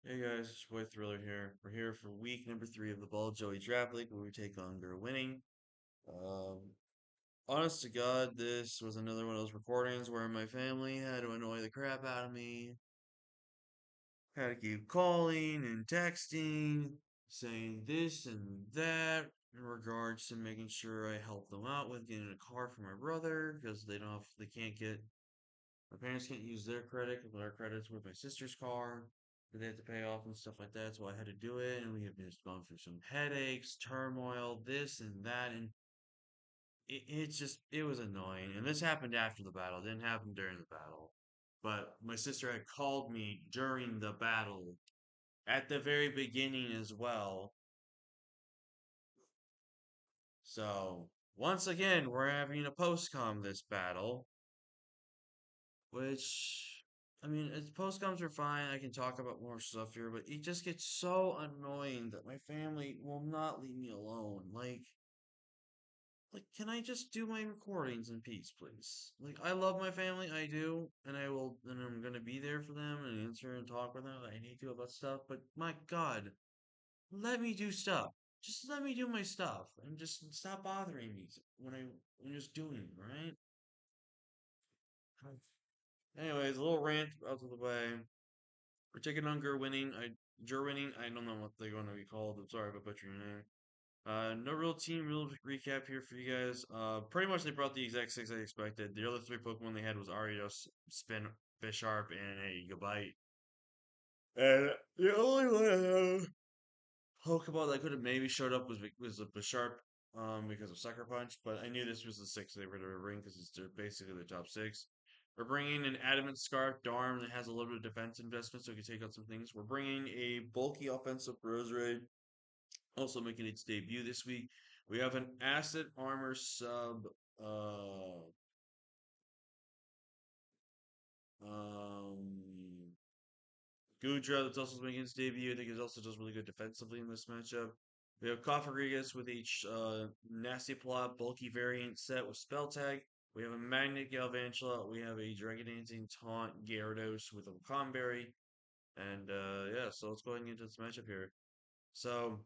Hey guys, it's your boy Thriller here. We're here for week number 3 of the Ball Joey Draft League where we take on Girl Winning. Um, Honest to God, this was another one of those recordings where my family had to annoy the crap out of me. Had to keep calling and texting, saying this and that in regards to making sure I help them out with getting a car for my brother because they can't get my parents can't use their credit because our credit's with my sister's car that they had to pay off and stuff like that. So I had to do it, and we have just gone through some headaches, turmoil, this and that, and it was annoying. And this happened after the battle; it didn't happen during the battle. But my sister had called me during the battle at the very beginning as well. So once again, we're having a post-com this battle. Which, I mean, postcoms are fine. I can talk about more stuff here, but it just gets so annoying that my family will not leave me alone. Can I just do my recordings in peace, please? Like, I love my family, I do, and I'm gonna be there for them and answer and talk with them if I need to about stuff. But my God, let me do stuff. Just let me do my stuff and just stop bothering me when I'm just doing it, right? Anyways, a little rant out of the way. We're taking on Gerwinning. Gerwinning. I don't know what they're going to be called. I'm sorry if I butchered your name. No real team, real recap here for you guys. Pretty much they brought the exact six I expected. The other three Pokemon they had was Arios, Spin, Bisharp, and a Gabite. And the only one Pokeball that could have maybe showed up was a Bisharp, because of Sucker Punch. But I knew this was the six they were going to bring because it's basically the top six. We're bringing an Adamant Scarf Darm that has a little bit of defense investment, so we can take out some things. We're bringing a bulky offensive Roserade, also making its debut this week. We have an Acid Armor sub. Uh, um, Gudra that's also making its debut. I think it also does really good defensively in this matchup. We have Cofagrigus with each Nasty Plot bulky variant set with Spell Tag. We have a Magnet Galvantula. We have a Dragon Dancing Taunt Gyarados with a Conberry. And yeah, so let's go ahead and get into this matchup here. So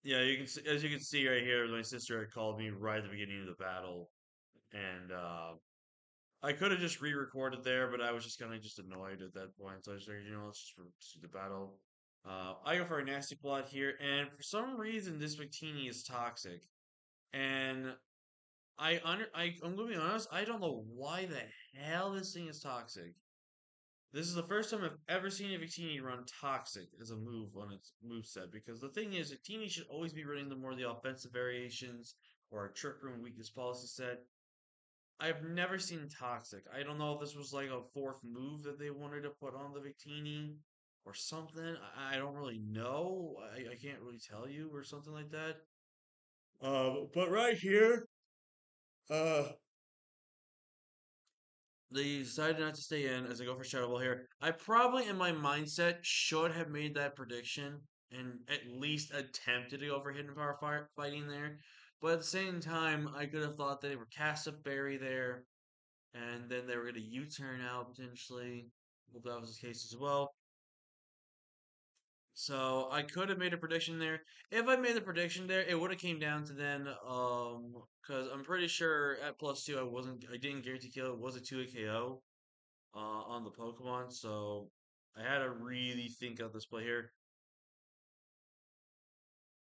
yeah, you can see, as you can see right here, my sister had called me right at the beginning of the battle, and I could have just re-recorded there, but I was just kind of just annoyed at that point. So I was like, let's just do the battle. I go for a nasty plot here, and for some reason, this Victini is toxic. And I'm gonna be honest, I don't know why the hell this thing is toxic. This is the first time I've ever seen a Victini run toxic as a move on its move set. Because the thing is, Victini should always be running the more the offensive variations or a trick room weakness policy set. I've never seen Toxic. I don't know if this was like a fourth move that they wanted to put on the Victini or something. I don't really know. I can't really tell you or something like that. But right here, uh, they decided not to stay in as I go for Shadow Ball here. I probably, in my mindset, should have made that prediction and at least attempted to go for Hidden Power fighting there. But at the same time, I could have thought that they were cast a berry there and then they were going to U-turn out potentially. Hope that was the case as well. So I could have made a prediction there. If I made the prediction there, it would have came down to then, because I'm pretty sure at +2 I didn't guarantee kill. It was a 2 KO, on the Pokemon. So I had to really think of this play here.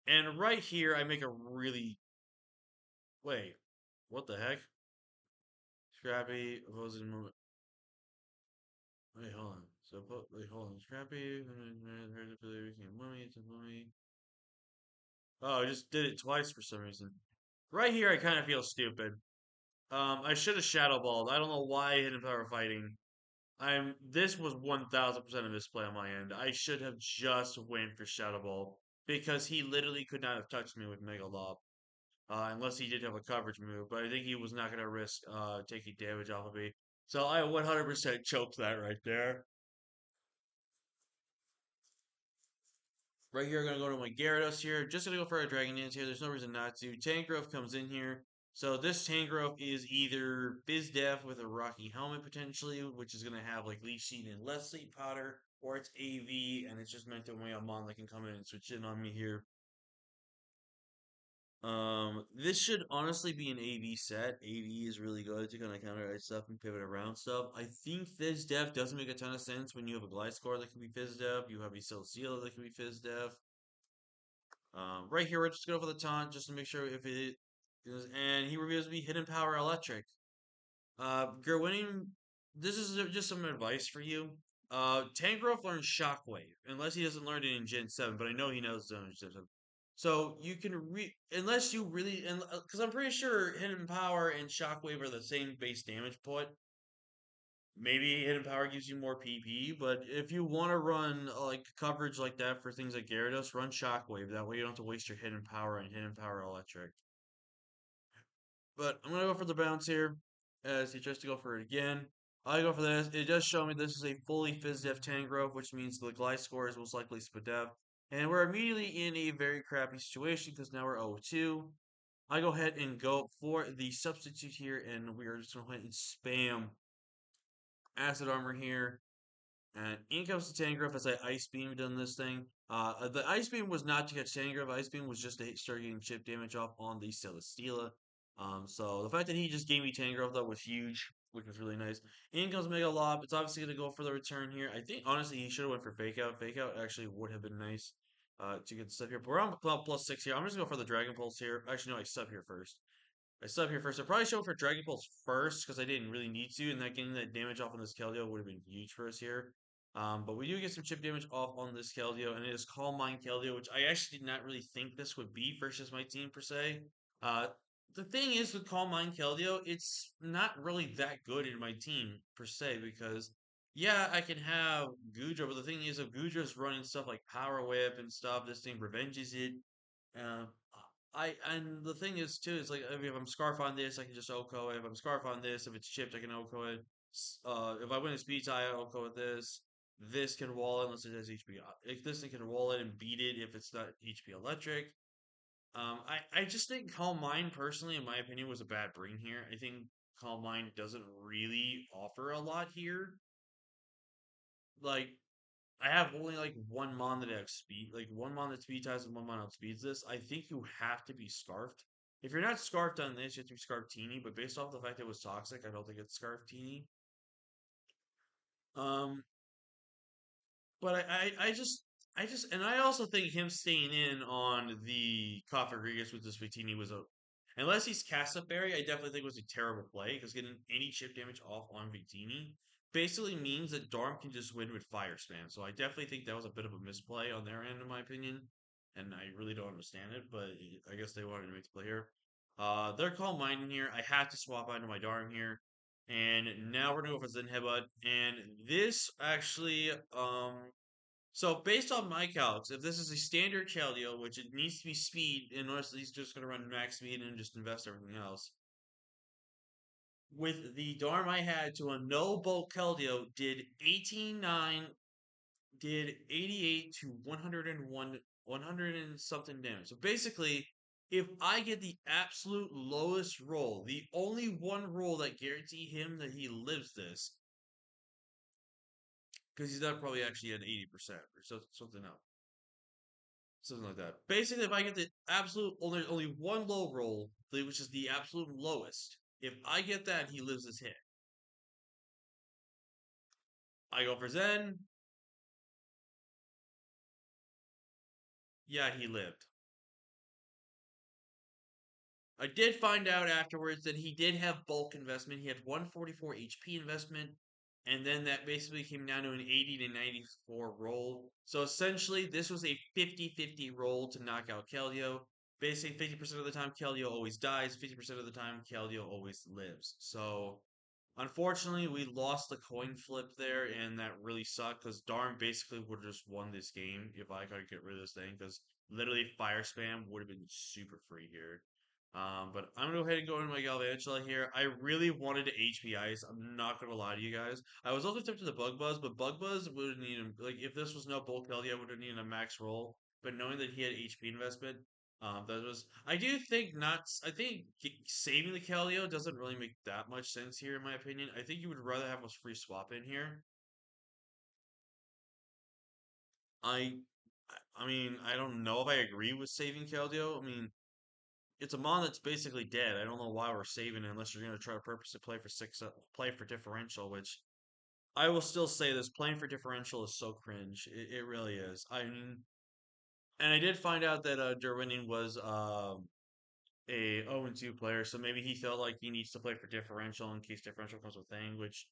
And right here, I make a really wait. What the heck? Scrappy opposing movement. Wait, hold on. Wait, hold on. Scrappy. Mummy. It's a mummy. Oh, I just did it twice for some reason. Right here, I kind of feel stupid. I should have Shadow Balled. I don't know why I hit Power Fighting. This was 1000% a misplay on my end. I should have just went for Shadow Ball because he literally could not have touched me with Mega Lob, unless he did have a coverage move. But I think he was not going to risk taking damage off of me. So I 100% choked that right there. Right here, I'm going to go to my Gyarados here. Just going to go for a Dragon Dance here. There's no reason not to. Tangrowth comes in here. So this Tangrowth is either BizDef with a Rocky helmet potentially, which is gonna have like Leech Seed and less Sleep Powder, or it's AV and it's just meant to way a mon that can come in and switch in on me here. This should honestly be an AV set. AV is really good to kind of counter ice stuff and pivot around stuff. I think Fizz Def doesn't make a ton of sense when you have a Gliscor that can be Fizz Def, you have a Celesteela that can be Fizz Def. Right here, we're just going for the taunt just to make sure if it is, and he reveals to be Hidden Power Electric. Gerwinin, this is just some advice for you. Tangrowth learns Shockwave, unless he doesn't learn it in Gen 7, but I know he knows it in Gen 7. So you can unless you really, and because I'm pretty sure Hidden Power and Shockwave are the same base damage put. Maybe Hidden Power gives you more PP, but if you want to run like coverage like that for things like Gyarados, run Shockwave. That way you don't have to waste your Hidden Power and Hidden Power Electric. But I'm gonna go for the bounce here, as he tries to go for it again. I go for this. It does show me this is a fully Fizdef Tangrowth, which means the Gliscor is most likely Spadef. And we're immediately in a very crappy situation because now we're 0-2. I go ahead and go for the substitute here, and we are just going to go ahead and spam Acid Armor here. And in comes the Tangrowth as I Ice Beam done this thing. The Ice Beam was not to catch Tangrowth. Ice Beam was just to start getting chip damage off on the Celesteela. So the fact that he just gave me Tangrowth though was huge, which was really nice. In comes Mega Lob. It's obviously going to go for the return here. I think honestly he should have went for Fake Out. Fake Out actually would have been nice to get the stuff here. But we're on +6 here. I'm just going to go for the Dragon Pulse here. Actually, no, I sub here first. I sub here first. I probably show for Dragon Pulse first because I didn't really need to, and that getting that damage off on this Keldeo would have been huge for us here. But we do get some chip damage off on this Keldeo, and it is Calm Mind Keldeo, which I actually did not really think this would be versus my team per se. Uh, the thing is with Calm Mind Keldeo, it's not really that good in my team per se because yeah, I can have Goodra, but the thing is if Goodra's running stuff like Power Whip and stuff, this thing revenges it. Uh, and the thing is too is like if I'm Scarf on this, I can just OHKO it. If I'm Scarf on this, if it's chipped, I can OHKO it. If I win a speed tie, I OHKO with this. This can wall it unless it has HP. If this thing can wall it and beat it if it's not HP electric. I just think Calm Mind personally, in my opinion, was a bad bring here. I think Calm Mind doesn't really offer a lot here. Like I have only like one mon that has speed, like one mon that speed ties and one mon outspeeds this. I think you have to be scarfed. If you're not scarfed on this, you have to be scarfed teeny. But based off the fact that it was toxic, I don't think it's scarfed teeny. Um, but and I also think him staying in on the Coffee Rodriguez with this Victini was a, unless he's cast up Berry, I definitely think was a terrible play because getting any chip damage off on Victini basically means that Darm can just win with Fire Spam. So I definitely think that was a bit of a misplay on their end, in my opinion, and I really don't understand it. But I guess they wanted to make the play here. They're Calm Mind in here. I have to swap out to my Darm here. And now we're gonna go for Zen Headbutt. And this actually, so based on my calcs, if this is a standard Keldeo, which it needs to be speed, unless he's just gonna run max speed and just invest everything else. With the Darm I had to a no bulk Keldeo, did 18-9, did 88 to 101, 100 and something damage. So basically, if I get the absolute lowest roll, the only one roll that guarantee him that he lives this, because he's not probably actually at 80% or so, something else. Something like that. Basically, if I get the absolute only one low roll, which is the absolute lowest, if I get that, he lives his hit. I go for Zen. Yeah, he lived. I did find out afterwards that he did have bulk investment. He had 144 HP investment, and then that basically came down to an 80 to 94 roll. So essentially, this was a 50-50 roll to knock out Keldeo. Basically, 50% of the time, Keldeo always dies. 50% of the time, Keldeo always lives. So, unfortunately, we lost the coin flip there, and that really sucked because Darn basically would have just won this game if I could get rid of this thing because literally Fire Spam would have been super free here. But I'm gonna go ahead and go into my Galvantula here. I really wanted to HP Ice. I'm not gonna lie to you guys. I was also tempted to Bug Buzz, but Bug Buzz would need him. Like if this was no Bulk Kelly, I would have needed a max roll. But knowing that he had HP investment, That was. I do think not. I think saving the Calio doesn't really make that much sense here, in my opinion. I think you would rather have a free swap in here. I, I mean, I don't know if I agree with saving Caldio. I mean, it's a mon that's basically dead. I don't know why we're saving it unless you're gonna try to purposely play for play for differential, which I will still say this: playing for differential is so cringe. It really is. I mean, and I did find out that Derwinning was a 0-2 player, so maybe he felt like he needs to play for differential in case differential comes with thing, which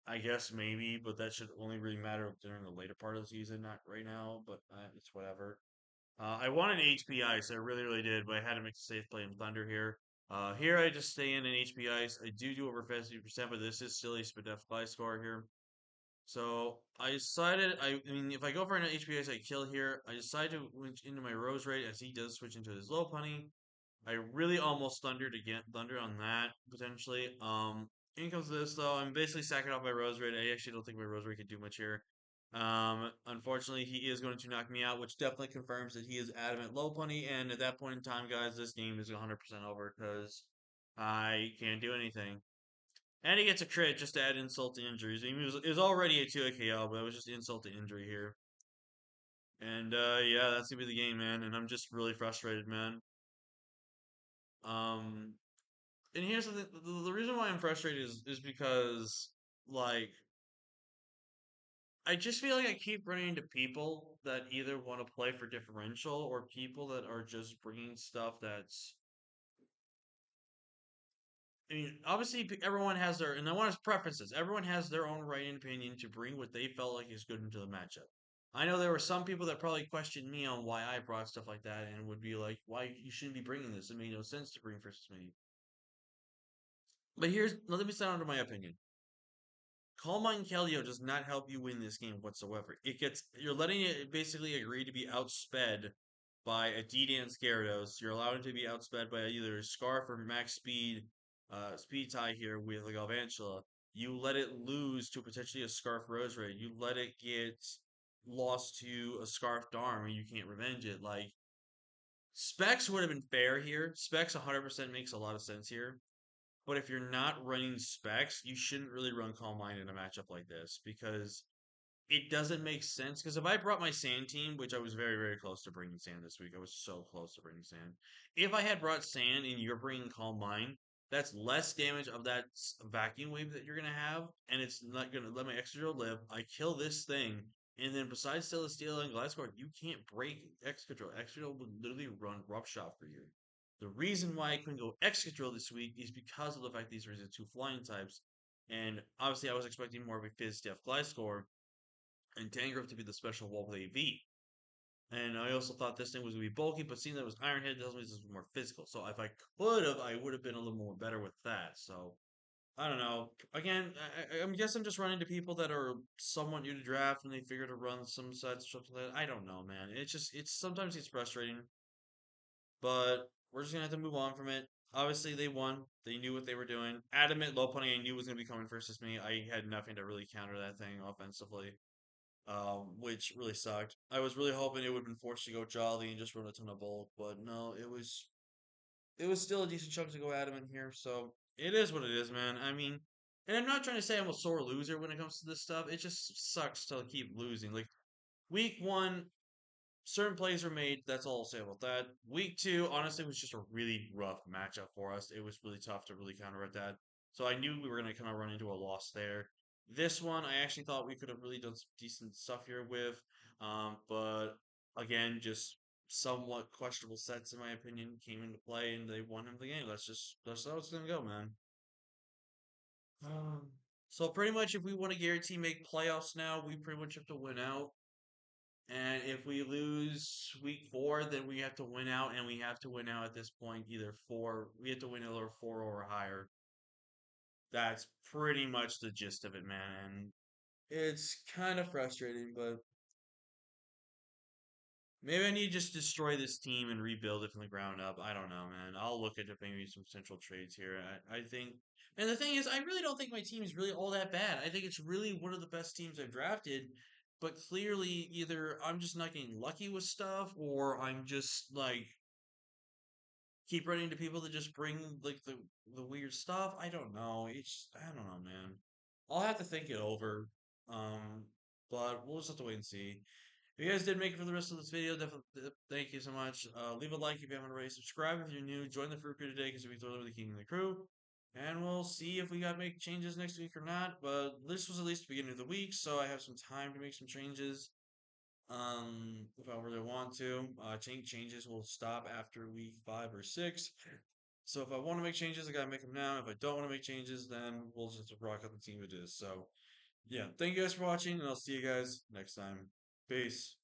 I guess maybe, but that should only really matter during the later part of the season, not right now. But it's whatever. I wanted HB Ice, I really, really did, but I had to make a safe play in Thunder here. Here I just stay in HB Ice. I do over 50%, but this is still a Spadef fly score here. So I decided, I mean, if I go for an HB Ice, I kill here. I decided to switch into my Rose Raid as he does switch into his low punny. I really almost thunder on that potentially. In comes this though. I'm basically sacking off my Rose Raid. I actually don't think my Rose Raid can do much here. Unfortunately, he is going to knock me out, which definitely confirms that he is adamant low punny. And at that point in time, guys, this game is 100% over because I can't do anything. And he gets a crit just to add insult to injuries. I mean, it was already a 2 KO, but it was just insult to injury here. And yeah, that's gonna be the game, man. And I'm just really frustrated, man. Um, and here's the thing, the reason why I'm frustrated is because like I just feel like I keep running into people that either want to play for differential or people that are just bringing stuff that's. I mean, obviously everyone has their and I want his preferences. Everyone has their own right and opinion to bring what they felt like is good into the matchup. I know there were some people that probably questioned me on why I brought stuff like that and would be like, "Why you shouldn't be bringing this? It made no sense to bring versus me." But let me sound under my opinion. Calm Mind Kellio does not help you win this game whatsoever. You're letting it basically agree to be outsped by a D-Dance Gyarados. You're allowing it to be outsped by either Scarf or Max Speed, Speed Tie here with like Galvantula. You let it lose to potentially a Scarf Roserade. You let it get lost to a Scarf Darm and you can't revenge it. Like Specs would have been fair here. Specs 100% makes a lot of sense here. But if you're not running specs, you shouldn't really run Calm Mind in a matchup like this because it doesn't make sense. Because if I brought my Sand team, which I was very, very close to bringing Sand this week, I was so close to bringing Sand. If I had brought Sand and you're bringing Calm Mind, that's less damage of that vacuum wave that you're going to have, and it's not going to let my Excadrill live. I kill this thing, and then besides Celesteela and Gliscor, you can't break Excadrill. Excadrill would literally run Rough Shot for you. The reason why I couldn't go Excadrill this week is because of the fact these are the two flying types. And obviously, I was expecting more of a Fizz Def Gliscor and Tangrowth to be the special wall with AV. And I also thought this thing was going to be bulky, but seeing that it was Iron Head tells me this was more physical. So if I could have, I would have been a little more better with that. So I don't know. Again, I guess I'm just running to people that are somewhat new to draft and they figure to run some sets or something like that. I don't know, man. It's sometimes it's frustrating. But we're just gonna have to move on from it. Obviously, they won. They knew what they were doing. Adamant low punny, I knew was gonna be coming versus me. I had nothing to really counter that thing offensively, which really sucked. I was really hoping it would have been forced to go jolly and just run a ton of bulk, but no, it was still a decent chunk to go adamant here. So it is what it is, man. I mean, and I'm not trying to say I'm a sore loser when it comes to this stuff. It just sucks to keep losing. Like week one, certain plays were made. That's all I'll say about that. Week two, honestly, was just a really rough matchup for us. It was really tough to really counter that. So I knew we were going to kind of run into a loss there. This one, I actually thought we could have really done some decent stuff here with. But again, just somewhat questionable sets, in my opinion, came into play and they won him the game. That's how it's going to go, man. Um, so pretty much, if we want to guarantee make playoffs now, we pretty much have to win out. And if we lose week four, then we have to win out, and we have to win out at this point either four. We have to win either four or higher. That's pretty much the gist of it, man. And it's kind of frustrating, but maybe I need to just destroy this team and rebuild it from the ground up. I don't know, man. I'll look at maybe some central trades here. I think, and the thing is, I really don't think my team is really all that bad. I think it's really one of the best teams I've drafted. But clearly, either I'm just not getting lucky with stuff, or I'm just like keep running into people that just bring like the weird stuff. I don't know. I don't know, man. I'll have to think it over. Um, but we'll just have to wait and see. If you guys did make it for the rest of this video, definitely thank you so much. Leave a like if you haven't already. Subscribe if you're new. Join the fruit crew today because we throw with the king of the crew. And we'll see if we got to make changes next week or not. But this was at least the beginning of the week, so I have some time to make some changes. If I really want to, changes will stop after week 5 or 6. So if I want to make changes, I gotta make them now. If I don't want to make changes, then we'll just rock out the team it is. So yeah, thank you guys for watching, and I'll see you guys next time. Peace.